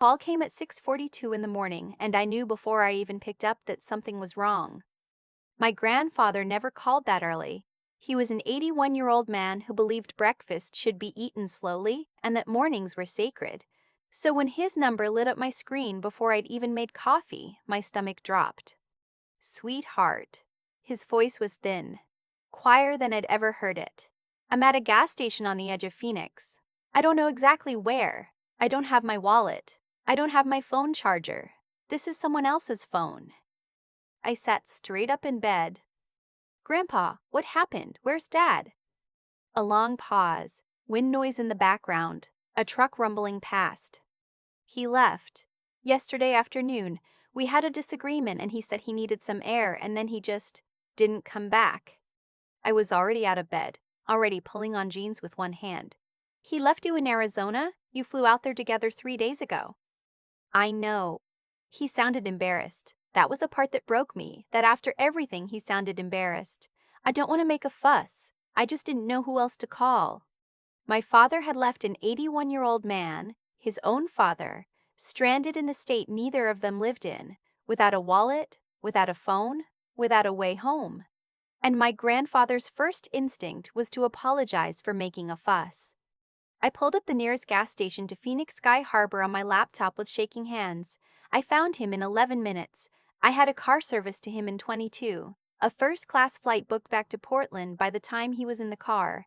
Call came at 6:42 in the morning, and I knew before I even picked up that something was wrong. My grandfather never called that early. He was an 81-year-old man who believed breakfast should be eaten slowly and that mornings were sacred. So when his number lit up my screen before I'd even made coffee, my stomach dropped. Sweetheart. His voice was thin, quieter than I'd ever heard it. I'm at a gas station on the edge of Phoenix. I don't know exactly where. I don't have my wallet. I don't have my phone charger. This is someone else's phone. I sat straight up in bed. Grandpa, what happened? Where's Dad? A long pause, wind noise in the background, a truck rumbling past. He left. Yesterday afternoon, we had a disagreement and he said he needed some air and then he just didn't come back. I was already out of bed, already pulling on jeans with one hand. He left you in Arizona? You flew out there together 3 days ago. I know. He sounded embarrassed. That was the part that broke me, that after everything he sounded embarrassed. I don't want to make a fuss. I just didn't know who else to call. My father had left an 81-year-old man, his own father, stranded in a state neither of them lived in, without a wallet, without a phone, without a way home. And my grandfather's first instinct was to apologize for making a fuss. I pulled up the nearest gas station to Phoenix Sky Harbor on my laptop with shaking hands. I found him in 11 minutes. I had a car service to him in 22, a first-class flight booked back to Portland by the time he was in the car.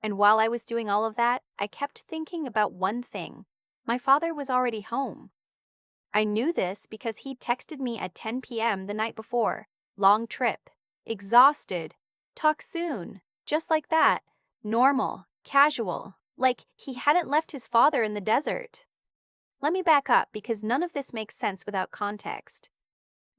And while I was doing all of that, I kept thinking about one thing. My father was already home. I knew this because he texted me at 10 p.m. the night before. Long trip. Exhausted. Talk soon. Just like that. Normal. Casual. Like he hadn't left his father in the desert. Let me back up because none of this makes sense without context.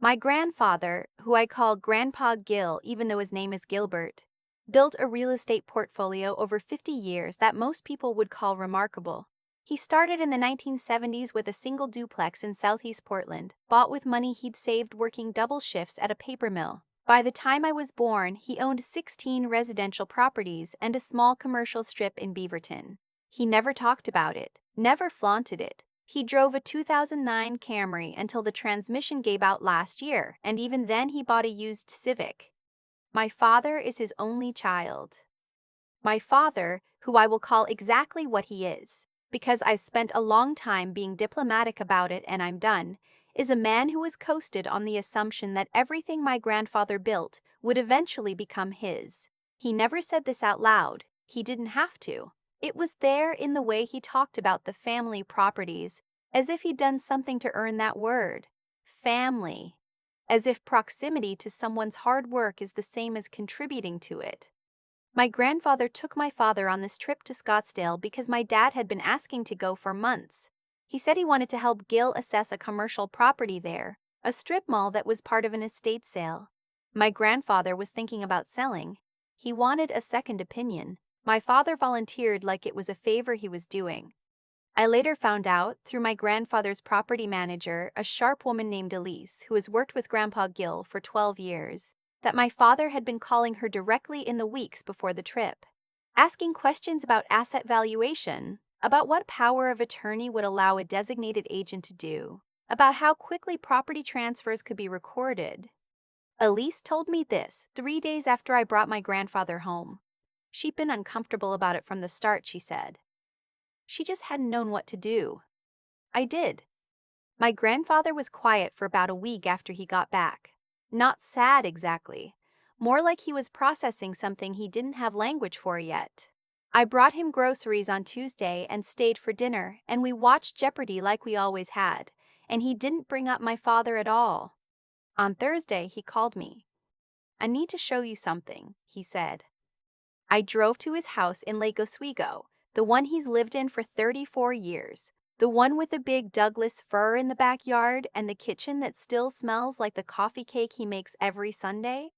My grandfather, who I call Grandpa Gil even though his name is Gilbert, built a real estate portfolio over 50 years that most people would call remarkable. He started in the 1970s with a single duplex in southeast Portland, bought with money he'd saved working double shifts at a paper mill. By the time I was born, he owned 16 residential properties and a small commercial strip in Beaverton. He never talked about it, never flaunted it. He drove a 2009 Camry until the transmission gave out last year, and even then he bought a used Civic. My father is his only child. My father, who I will call exactly what he is, because I've spent a long time being diplomatic about it and I'm done, is a man who has coasted on the assumption that everything my grandfather built would eventually become his. He never said this out loud. He didn't have to. It was there in the way he talked about the family properties, as if he'd done something to earn that word. Family. As if proximity to someone's hard work is the same as contributing to it. My grandfather took my father on this trip to Scottsdale because my dad had been asking to go for months. He said he wanted to help Gil assess a commercial property there, a strip mall that was part of an estate sale. My grandfather was thinking about selling. He wanted a second opinion. My father volunteered like it was a favor he was doing. I later found out, through my grandfather's property manager, a sharp woman named Elise, who has worked with Grandpa Gil for 12 years, that my father had been calling her directly in the weeks before the trip, asking questions about asset valuation, about what power of attorney would allow a designated agent to do, about how quickly property transfers could be recorded. Elise told me this 3 days after I brought my grandfather home. She'd been uncomfortable about it from the start, she said. She just hadn't known what to do. I did. My grandfather was quiet for about a week after he got back. Not sad exactly. More like he was processing something he didn't have language for yet. I brought him groceries on Tuesday and stayed for dinner, and we watched Jeopardy like we always had, and he didn't bring up my father at all. On Thursday, he called me. I need to show you something, he said. I drove to his house in Lake Oswego, the one he's lived in for 34 years, the one with the big Douglas fir in the backyard and the kitchen that still smells like the coffee cake he makes every Sunday.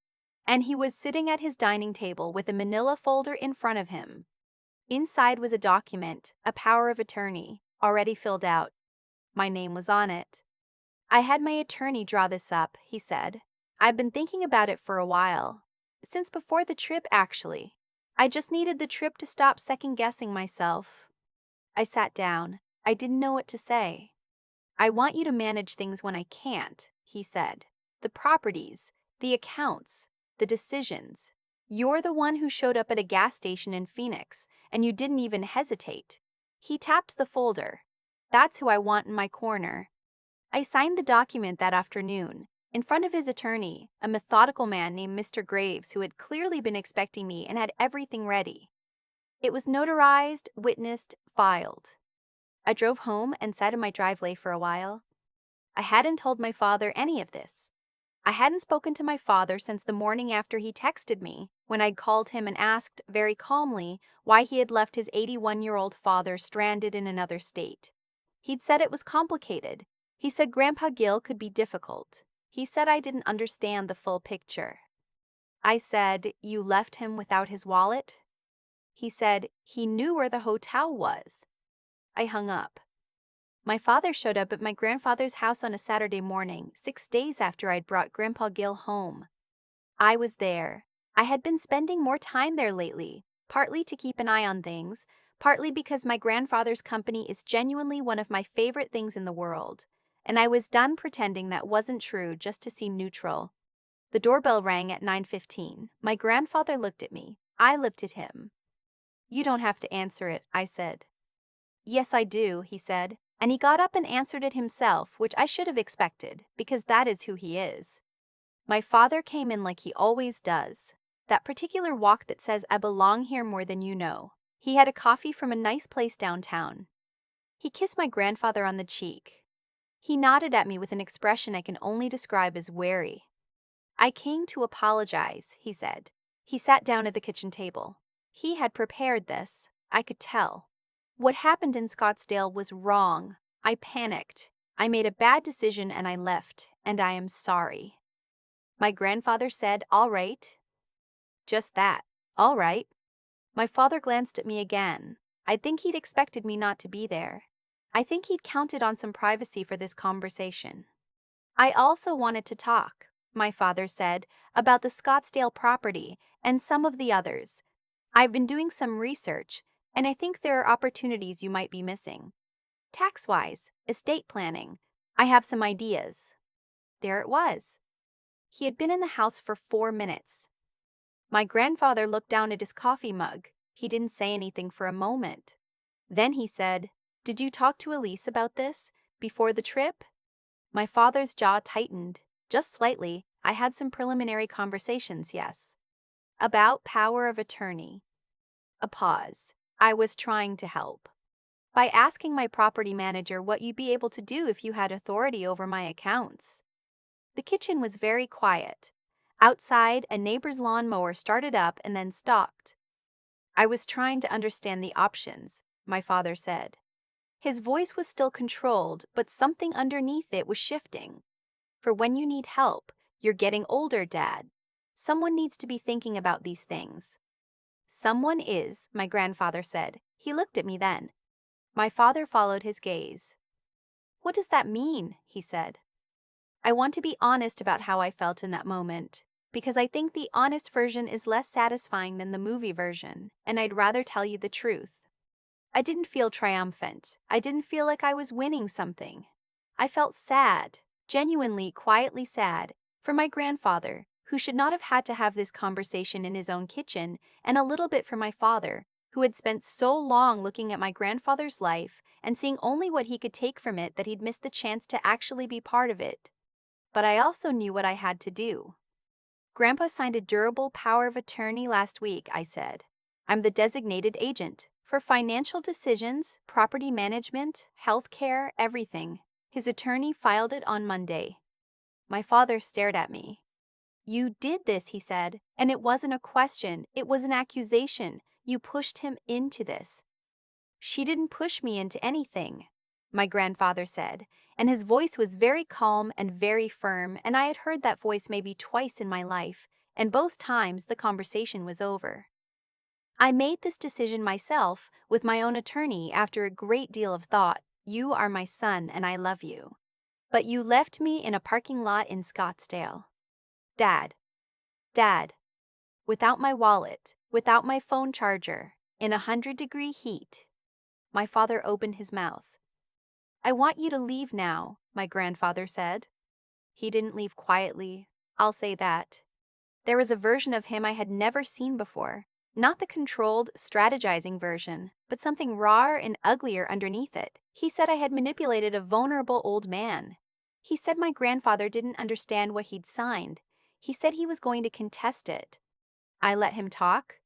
And he was sitting at his dining table with a manila folder in front of him. Inside was a document, a power of attorney, already filled out. My name was on it. I had my attorney draw this up, he said. I've been thinking about it for a while. Since before the trip, actually. I just needed the trip to stop second-guessing myself. I sat down. I didn't know what to say. I want you to manage things when I can't, he said. The properties, the accounts, the decisions. You're the one who showed up at a gas station in Phoenix, and you didn't even hesitate. He tapped the folder. That's who I want in my corner. I signed the document that afternoon, in front of his attorney, a methodical man named Mr. Graves who had clearly been expecting me and had everything ready. It was notarized, witnessed, filed. I drove home and sat in my driveway for a while. I hadn't told my father any of this. I hadn't spoken to my father since the morning after he texted me, when I'd called him and asked, very calmly, why he had left his 81-year-old father stranded in another state. He'd said it was complicated. He said Grandpa Gil could be difficult. He said I didn't understand the full picture. I said, "You left him without his wallet?" He said he knew where the hotel was. I hung up. My father showed up at my grandfather's house on a Saturday morning, 6 days after I'd brought Grandpa Gil home. I was there. I had been spending more time there lately, partly to keep an eye on things, partly because my grandfather's company is genuinely one of my favorite things in the world, and I was done pretending that wasn't true just to seem neutral. The doorbell rang at 9:15. My grandfather looked at me. I looked at him. "You don't have to answer it," I said. "Yes, I do," he said, and he got up and answered it himself, which I should have expected, because that is who he is. My father came in like he always does. That particular walk that says I belong here more than you know. He had a coffee from a nice place downtown. He kissed my grandfather on the cheek. He nodded at me with an expression I can only describe as wary. "I came to apologize," he said. He sat down at the kitchen table. He had prepared this, I could tell. "What happened in Scottsdale was wrong. I panicked. I made a bad decision and I left, and I am sorry." My grandfather said, "All right." Just that, "All right." My father glanced at me again. I think he'd expected me not to be there. I think he'd counted on some privacy for this conversation. "I also wanted to talk," my father said, "about the Scottsdale property and some of the others. I've been doing some research, and I think there are opportunities you might be missing. Tax-wise, estate planning. I have some ideas." There it was. He had been in the house for 4 minutes. My grandfather looked down at his coffee mug. He didn't say anything for a moment. Then he said, "Did you talk to Elise about this before the trip?" My father's jaw tightened. Just slightly. "I had some preliminary conversations, yes." "About power of attorney." A pause. "I was trying to help by asking my property manager what you'd be able to do if you had authority over my accounts." The kitchen was very quiet. Outside, a neighbor's lawnmower started up and then stopped. "I was trying to understand the options," my father said. His voice was still controlled, but something underneath it was shifting. "For when you need help, you're getting older, Dad. Someone needs to be thinking about these things." "Someone is," my grandfather said. He looked at me then. My father followed his gaze. "What does that mean?" he said. I want to be honest about how I felt in that moment, because I think the honest version is less satisfying than the movie version, and I'd rather tell you the truth. I didn't feel triumphant. I didn't feel like I was winning something. I felt sad, genuinely, quietly sad, for my grandfather, who should not have had to have this conversation in his own kitchen, and a little bit for my father, who had spent so long looking at my grandfather's life and seeing only what he could take from it that he'd missed the chance to actually be part of it. But I also knew what I had to do. "Grandpa signed a durable power of attorney last week," I said. "I'm the designated agent for financial decisions, property management, health care, everything." His attorney filed it on Monday. My father stared at me. "You did this," he said, "and it wasn't a question, it was an accusation. You pushed him into this." "She didn't push me into anything," my grandfather said, and his voice was very calm and very firm, and I had heard that voice maybe twice in my life, and both times the conversation was over. "I made this decision myself, with my own attorney, after a great deal of thought. You are my son and I love you. But you left me in a parking lot in Scottsdale. Dad. Dad. Without my wallet, without my phone charger, in 100-degree heat." My father opened his mouth. "I want you to leave now," my grandfather said. He didn't leave quietly, I'll say that. There was a version of him I had never seen before. Not the controlled, strategizing version, but something rawer and uglier underneath it. He said I had manipulated a vulnerable old man. He said my grandfather didn't understand what he'd signed. He said he was going to contest it. I let him talk.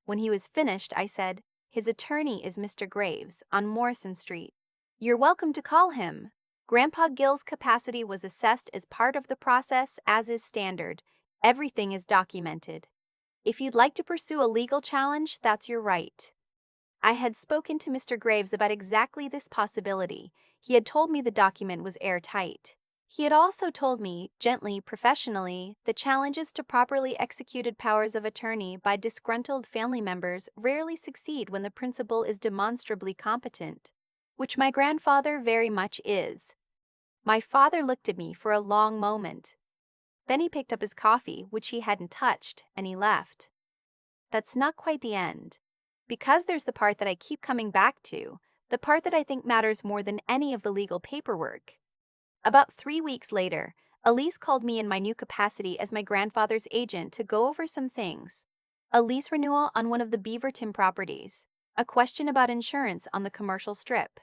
When he was finished, I said, "His attorney is Mr. Graves on Morrison Street. You're welcome to call him." Grandpa Gill's capacity was assessed as part of the process, as is standard. Everything is documented. If you'd like to pursue a legal challenge, that's your right. I had spoken to Mr. Graves about exactly this possibility. He had told me the document was airtight. He had also told me, gently, professionally, that challenges to properly executed powers of attorney by disgruntled family members rarely succeed when the principal is demonstrably competent, which my grandfather very much is. My father looked at me for a long moment. Then he picked up his coffee, which he hadn't touched, and he left. That's not quite the end. Because there's the part that I keep coming back to, the part that I think matters more than any of the legal paperwork. About 3 weeks later, Elise called me in my new capacity as my grandfather's agent to go over some things. A lease renewal on one of the Beaverton properties. A question about insurance on the commercial strip.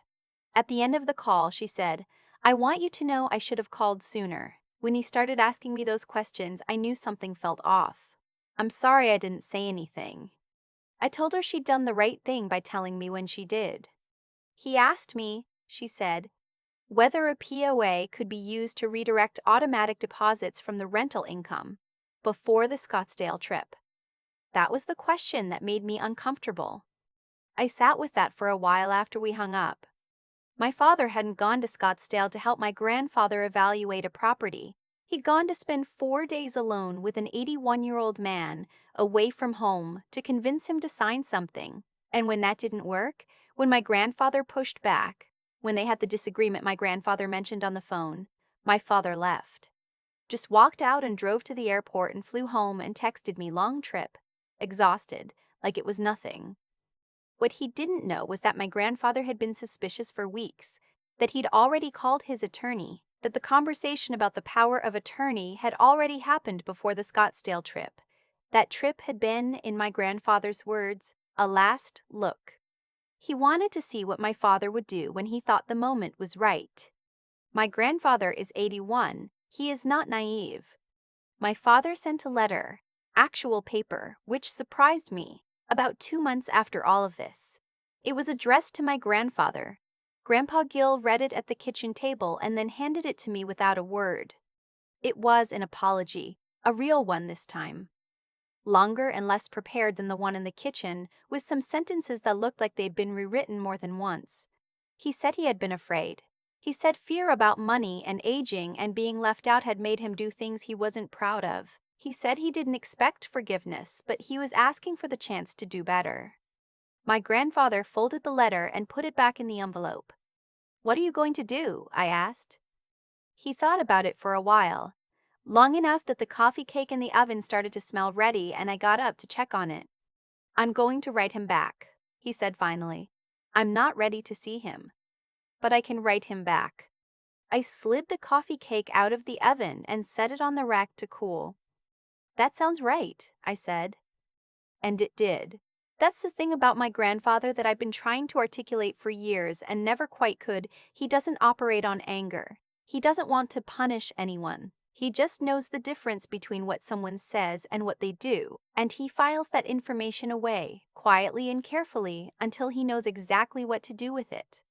At the end of the call, she said, "I want you to know I should have called sooner. When he started asking me those questions, I knew something felt off. I'm sorry I didn't say anything." I told her she'd done the right thing by telling me when she did. "He asked me," she said, "whether a POA could be used to redirect automatic deposits from the rental income before the Scottsdale trip. That was the question that made me uncomfortable." I sat with that for a while after we hung up. My father hadn't gone to Scottsdale to help my grandfather evaluate a property. He'd gone to spend 4 days alone with an 81-year-old man, away from home, to convince him to sign something. And when that didn't work, when my grandfather pushed back, when they had the disagreement my grandfather mentioned on the phone, my father left. Just walked out and drove to the airport and flew home and texted me long trip, exhausted, like it was nothing. What he didn't know was that my grandfather had been suspicious for weeks, that he'd already called his attorney, that the conversation about the power of attorney had already happened before the Scottsdale trip. That trip had been, in my grandfather's words, a last look. He wanted to see what my father would do when he thought the moment was right. My grandfather is 81. He is not naive. My father sent a letter, actual paper, which surprised me, about 2 months after all of this. It was addressed to my grandfather. Grandpa Gill read it at the kitchen table and then handed it to me without a word. It was an apology, a real one this time. Longer and less prepared than the one in the kitchen, with some sentences that looked like they'd been rewritten more than once. He said he had been afraid. He said fear about money and aging and being left out had made him do things he wasn't proud of. He said he didn't expect forgiveness, but he was asking for the chance to do better. My grandfather folded the letter and put it back in the envelope. "What are you going to do?" I asked. He thought about it for a while, long enough that the coffee cake in the oven started to smell ready and I got up to check on it. "I'm going to write him back," he said finally. "I'm not ready to see him, but I can write him back." I slid the coffee cake out of the oven and set it on the rack to cool. "That sounds right," I said. And it did. That's the thing about my grandfather that I've been trying to articulate for years and never quite could. He doesn't operate on anger. He doesn't want to punish anyone. He just knows the difference between what someone says and what they do, and he files that information away, quietly and carefully, until he knows exactly what to do with it.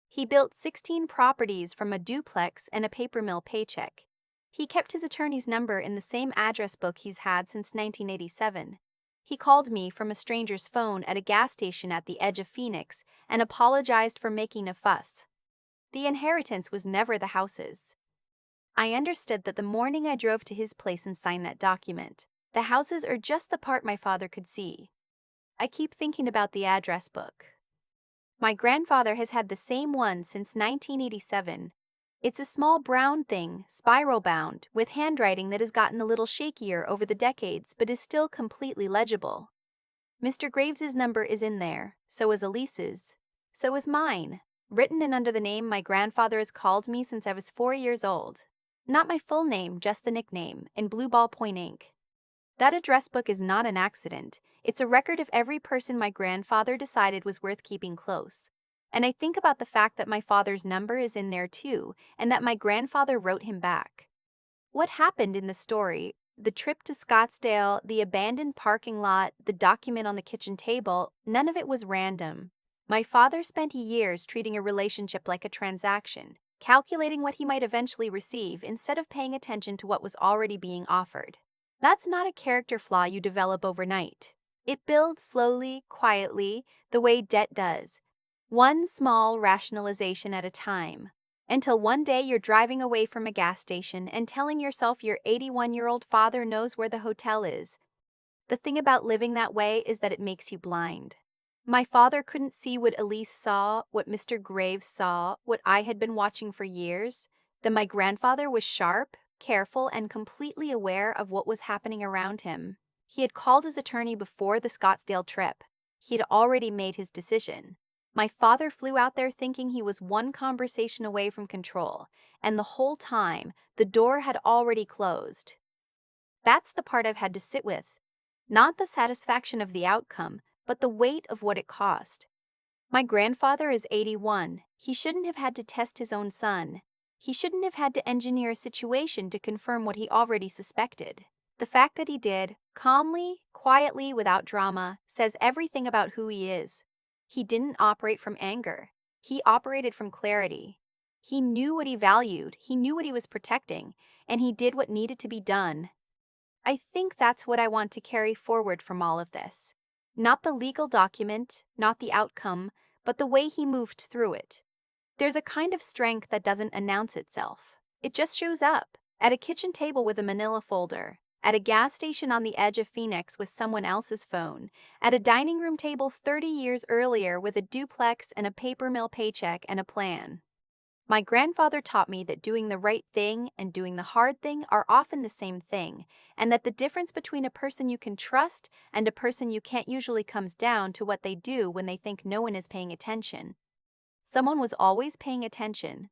He built 16 properties from a duplex and a paper mill paycheck. He kept his attorney's number in the same address book he's had since 1987. He called me from a stranger's phone at a gas station at the edge of Phoenix and apologized for making a fuss. The inheritance was never the house's. I understood that the morning I drove to his place and signed that document. The houses are just the part my father could see. I keep thinking about the address book. My grandfather has had the same one since 1987. It's a small brown thing, spiral-bound, with handwriting that has gotten a little shakier over the decades but is still completely legible. Mr. Graves's number is in there, so is Elise's. So is mine. written in under the name my grandfather has called me since I was 4 years old. Not my full name, just the nickname, in blue ballpoint ink. That address book is not an accident. It's a record of every person my grandfather decided was worth keeping close. And I think about the fact that my father's number is in there too, and that my grandfather wrote him back. What happened in the story, the trip to Scottsdale, the abandoned parking lot, the document on the kitchen table, none of it was random. My father spent years treating a relationship like a transaction, calculating what he might eventually receive instead of paying attention to what was already being offered. That's not a character flaw you develop overnight. It builds slowly, quietly, the way debt does, one small rationalization at a time. Until one day you're driving away from a gas station and telling yourself your 81-year-old father knows where the hotel is. The thing about living that way is that it makes you blind. My father couldn't see what Elise saw, what Mr. Graves saw, what I had been watching for years. That my grandfather was sharp, careful, and completely aware of what was happening around him. He had called his attorney before the Scottsdale trip. He had already made his decision. My father flew out there thinking he was one conversation away from control, and the whole time, the door had already closed. That's the part I've had to sit with. Not the satisfaction of the outcome, but the weight of what it cost. My grandfather is 81. He shouldn't have had to test his own son. He shouldn't have had to engineer a situation to confirm what he already suspected. The fact that he did, calmly, quietly, without drama, says everything about who he is. He didn't operate from anger. He operated from clarity. He knew what he valued, he knew what he was protecting, and he did what needed to be done. I think that's what I want to carry forward from all of this. Not the legal document, not the outcome, but the way he moved through it. There's a kind of strength that doesn't announce itself. It just shows up, at a kitchen table with a manila folder, at a gas station on the edge of Phoenix with someone else's phone, at a dining room table 30 years earlier with a duplex and a paper mill paycheck and a plan. My grandfather taught me that doing the right thing and doing the hard thing are often the same thing, and that the difference between a person you can trust and a person you can't usually comes down to what they do when they think no one is paying attention. Someone was always paying attention.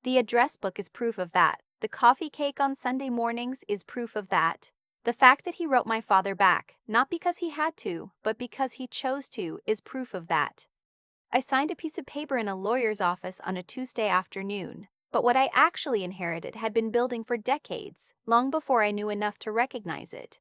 The address book is proof of that. The coffee cake on Sunday mornings is proof of that. The fact that he wrote my father back, not because he had to, but because he chose to, is proof of that. I signed a piece of paper in a lawyer's office on a Tuesday afternoon, but what I actually inherited had been building for decades, long before I knew enough to recognize it.